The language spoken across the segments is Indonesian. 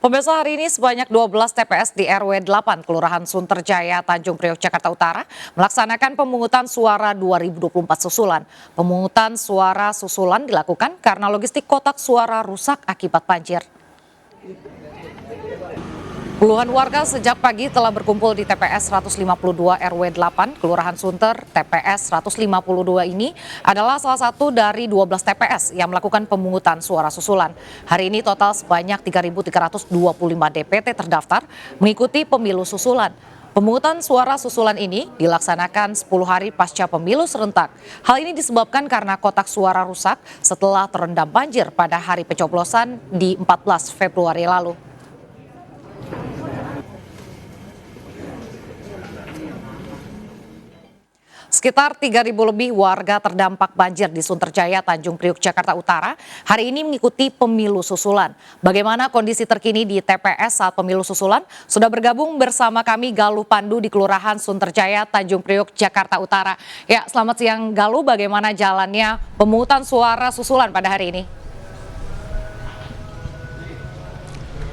Pemirsa, hari ini sebanyak 12 TPS di RW 8 Kelurahan Sunterjaya, Tanjung Priok, Jakarta Utara melaksanakan pemungutan suara 2024 susulan. Pemungutan suara susulan dilakukan karena logistik kotak suara rusak akibat banjir. Puluhan warga sejak pagi telah berkumpul di TPS 152 RW 8 Kelurahan Sunter. TPS 152 ini adalah salah satu dari 12 TPS yang melakukan pemungutan suara susulan. Hari ini total sebanyak 3.325 DPT terdaftar mengikuti pemilu susulan. Pemungutan suara susulan ini dilaksanakan 10 hari pasca pemilu serentak. Hal ini disebabkan karena kotak suara rusak setelah terendam banjir pada hari pencoblosan di 14 Februari lalu. Sekitar 3.000 lebih warga terdampak banjir di Sunterjaya, Tanjung Priok, Jakarta Utara hari ini mengikuti pemilu susulan. Bagaimana kondisi terkini di TPS saat pemilu susulan? Sudah bergabung bersama kami Galuh Pandu di Kelurahan Sunterjaya, Tanjung Priok, Jakarta Utara. Ya, selamat siang Galuh, bagaimana jalannya pemungutan suara susulan pada hari ini?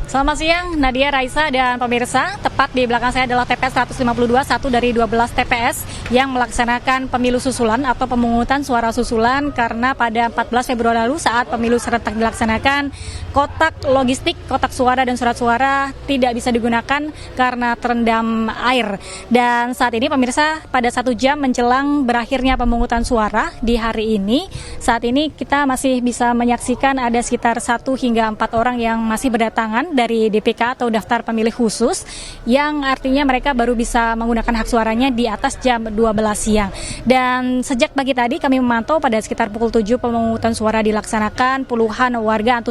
Selamat siang Nadia, Raisa, dan pemirsa. Tepat di belakang saya adalah TPS 152, satu dari 12 TPS yang melaksanakan pemilu susulan atau pemungutan suara susulan karena pada 14 Februari lalu saat pemilu serentak dilaksanakan, kotak logistik, kotak suara dan surat suara tidak bisa digunakan karena terendam air. Dan saat ini pemirsa, pada 1 jam menjelang berakhirnya pemungutan suara di hari ini, saat ini kita masih bisa menyaksikan ada sekitar 1 hingga 4 orang yang masih berdatangan dari DPK atau daftar pemilih khusus, yang artinya mereka baru bisa menggunakan hak suaranya di atas jam 12 siang. Dan sejak pagi tadi kami memantau pada sekitar pukul 7 pemungutan suara dilaksanakan. Puluhan warga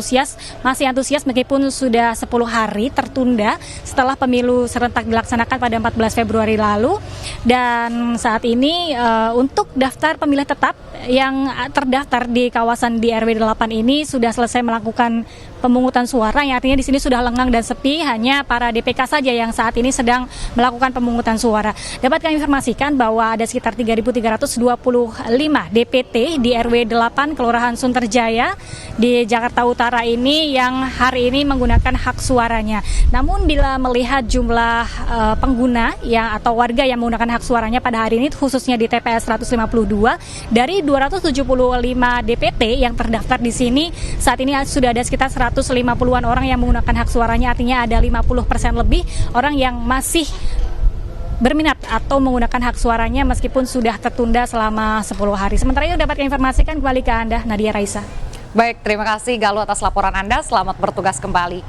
masih antusias meskipun sudah 10 hari tertunda setelah pemilu serentak dilaksanakan pada 14 Februari lalu. Dan saat ini untuk daftar pemilih tetap yang terdaftar di kawasan di RW 8 ini sudah selesai melakukan pemungutan suara, yang artinya di sini sudah lengang dan sepi, hanya para DPK saja yang saat ini sedang melakukan pemungutan suara. Dapat kami informasikan bahwa ada sekitar 3.325 DPT di RW 8 Kelurahan Sunterjaya di Jakarta Utara ini yang hari ini menggunakan hak suaranya. Namun bila melihat jumlah pengguna atau warga yang menggunakan hak suaranya pada hari ini, khususnya di TPS 152, dari 275 DPT yang terdaftar di sini, saat ini sudah ada sekitar 150-an orang yang menggunakan hak suaranya, artinya ada 50% lebih orang yang masih berminat atau menggunakan hak suaranya meskipun sudah tertunda selama 10 hari. Sementara itu dapat kami informasikan kembali ke Anda, Nadia, Raisa. Baik, terima kasih Galuh atas laporan Anda. Selamat bertugas kembali.